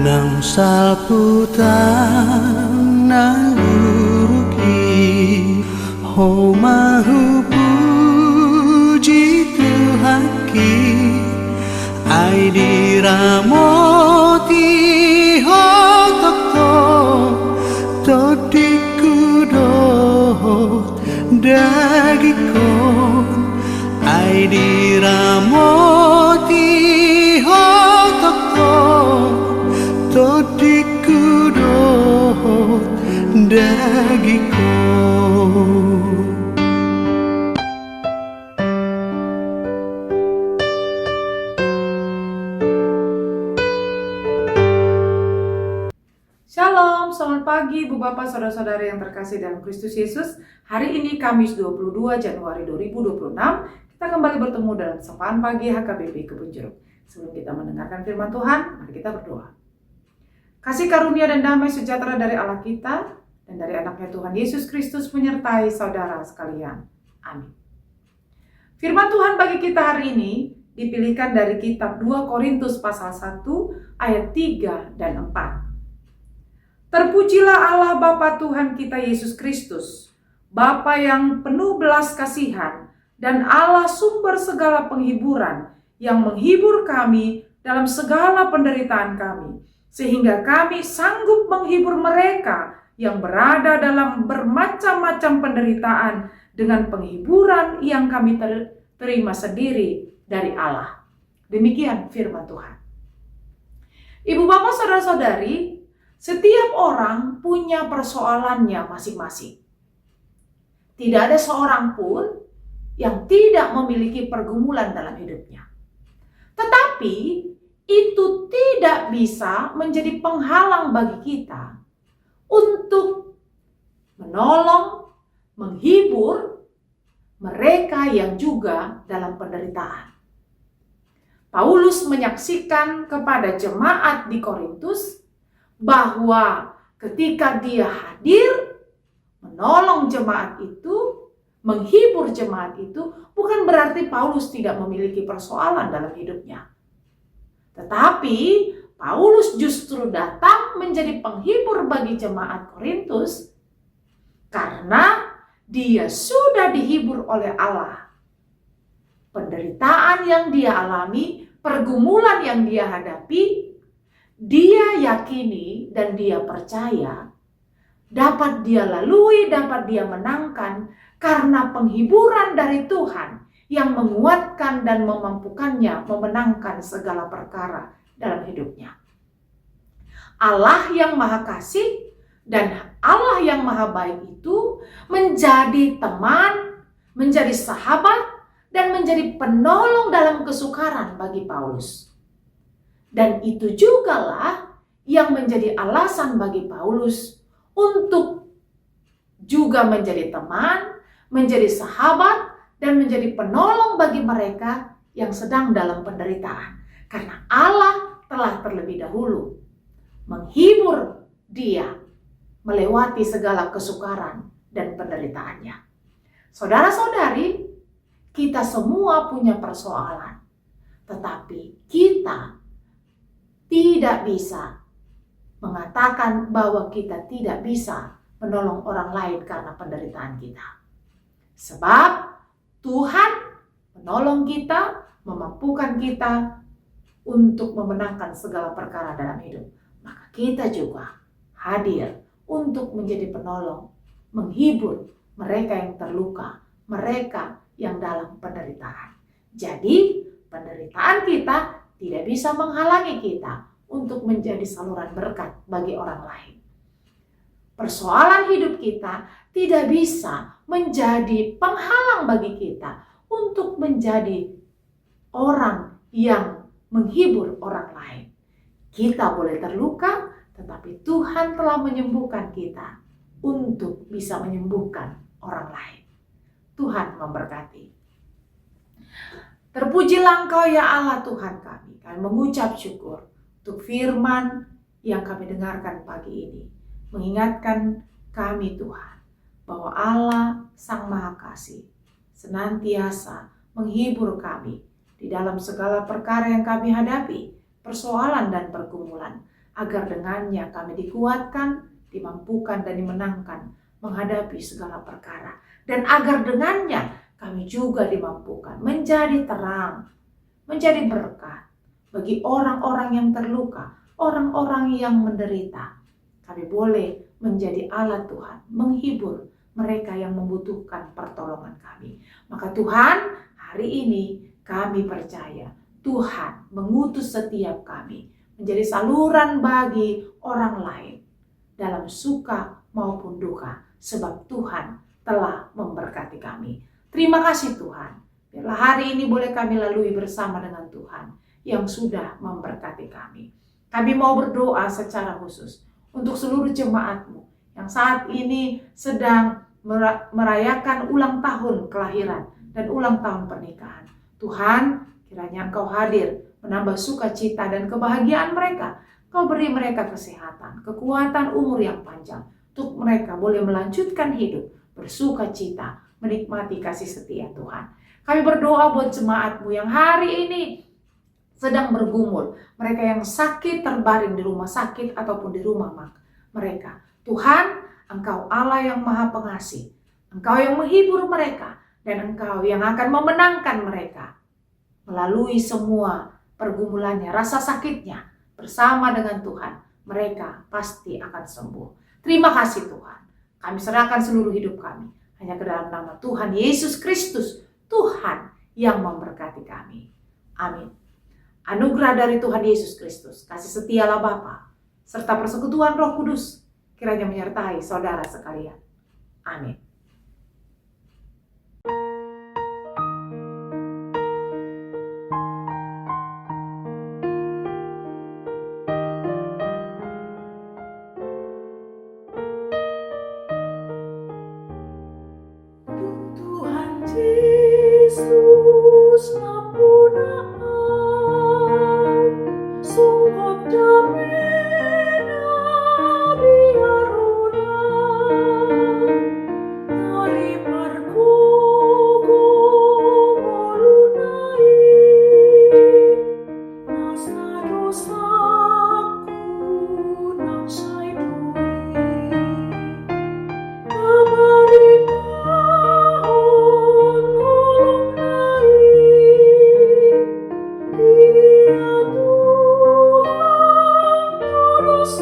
nang saputan naluruki ho mahu puji Tuhaki ai diramoti ho tokto todiku dohot dagikon ai diramoti ho tokto todiku dohot dagikon. Shalom, selamat pagi Bu Bapak Saudara-saudari yang terkasih dalam Kristus Yesus. Hari ini Kamis 22 Januari 2026, kita kembali bertemu dalam Sapaan Pagi HKBP Kebun Jeruk. Sebelum kita mendengarkan firman Tuhan, mari kita berdoa. Kasih karunia dan damai sejahtera dari Allah kita dan dari anaknya Tuhan Yesus Kristus menyertai saudara sekalian. Amin. Firman Tuhan bagi kita hari ini dipilihkan dari kitab 2 Korintus pasal 1 ayat 3 dan 4. Terpujilah Allah Bapa Tuhan kita Yesus Kristus, Bapa yang penuh belas kasihan dan Allah sumber segala penghiburan yang menghibur kami dalam segala penderitaan kami, sehingga kami sanggup menghibur mereka yang berada dalam bermacam-macam penderitaan dengan penghiburan yang kami terima sendiri dari Allah. Demikian firman Tuhan. Ibu bapak saudara-saudari, setiap orang punya persoalannya masing-masing. Tidak ada seorang pun yang tidak memiliki pergumulan dalam hidupnya. Tetapi itu tidak bisa menjadi penghalang bagi kita untuk menolong, menghibur mereka yang juga dalam penderitaan. Paulus menyaksikan kepada jemaat di Korintus bahwa ketika dia hadir, menolong jemaat itu, menghibur jemaat itu, bukan berarti Paulus tidak memiliki persoalan dalam hidupnya. Tetapi Paulus justru datang menjadi penghibur bagi jemaat Korintus karena dia sudah dihibur oleh Allah. Penderitaan yang dia alami, pergumulan yang dia hadapi, dia yakini dan dia percaya dapat dia lalui, dapat dia menangkan karena penghiburan dari Tuhan yang menguatkan dan memampukannya memenangkan segala perkara dalam hidupnya. Allah yang Maha Kasih dan Allah yang Maha Baik itu menjadi teman, menjadi sahabat, dan menjadi penolong dalam kesukaran bagi Paulus. Dan itu jugalah yang menjadi alasan bagi Paulus untuk juga menjadi teman, menjadi sahabat, dan menjadi penolong bagi mereka yang sedang dalam penderitaan. Karena Allah telah terlebih dahulu menghibur dia melewati segala kesukaran dan penderitaannya. Saudara-saudari, kita semua punya persoalan, tetapi kita tidak bisa mengatakan bahwa kita tidak bisa menolong orang lain karena penderitaan kita. Sebab Tuhan menolong kita, memampukan kita untuk memenangkan segala perkara dalam hidup. Maka kita juga hadir untuk menjadi penolong, menghibur mereka yang terluka, mereka yang dalam penderitaan. Jadi penderitaan kita tidak bisa menghalangi kita untuk menjadi saluran berkat bagi orang lain. Persoalan hidup kita tidak bisa menjadi penghalang bagi kita untuk menjadi orang yang menghibur orang lain. Kita boleh terluka, tetapi Tuhan telah menyembuhkan kita untuk bisa menyembuhkan orang lain. Tuhan memberkati. Terpujilah Engkau ya Allah Tuhan kami. Kami mengucap syukur untuk firman yang kami dengarkan pagi ini. Mengingatkan kami Tuhan bahwa Allah Sang Maha Kasih senantiasa menghibur kami di dalam segala perkara yang kami hadapi, persoalan dan pergumulan, agar dengannya kami dikuatkan, dimampukan, dan dimenangkan menghadapi segala perkara. Dan agar dengannya kami juga dimampukan menjadi terang, menjadi berkat bagi orang-orang yang terluka, orang-orang yang menderita. Kami boleh menjadi alat Tuhan, menghibur mereka yang membutuhkan pertolongan kami. Maka Tuhan, hari ini kami percaya Tuhan mengutus setiap kami menjadi saluran bagi orang lain dalam suka maupun duka, sebab Tuhan telah memberkati kami. Terima kasih Tuhan. Biarlah hari ini boleh kami lalui bersama dengan Tuhan yang sudah memberkati kami. Kami mau berdoa secara khusus untuk seluruh jemaat-Mu yang saat ini sedang merayakan ulang tahun kelahiran dan ulang tahun pernikahan. Tuhan, kiranya Engkau hadir menambah sukacita dan kebahagiaan mereka. Kau beri mereka kesehatan, kekuatan, umur yang panjang untuk mereka boleh melanjutkan hidup, bersukacita, menikmati kasih setia Tuhan. Kami berdoa buat jemaat-Mu yang hari ini sedang bergumul, mereka yang sakit terbaring di rumah sakit ataupun di rumah mereka. Tuhan, Engkau Allah yang Maha Pengasih, Engkau yang menghibur mereka, dan Engkau yang akan memenangkan mereka melalui semua pergumulannya, rasa sakitnya. Bersama dengan Tuhan, mereka pasti akan sembuh. Terima kasih Tuhan. Kami serahkan seluruh hidup kami hanya ke dalam nama Tuhan Yesus Kristus, Tuhan yang memberkati kami. Amin. Anugerah dari Tuhan Yesus Kristus, kasih setialah Bapa, serta persekutuan Roh Kudus kiranya menyertai saudara sekalian. Amin. Tuhan Yesus Ampunan, sungguh damina biaruna, dari perkuku mulunai, nasa dosaku nang saidui, kabari tahun ulung nai, dia Tuhan terus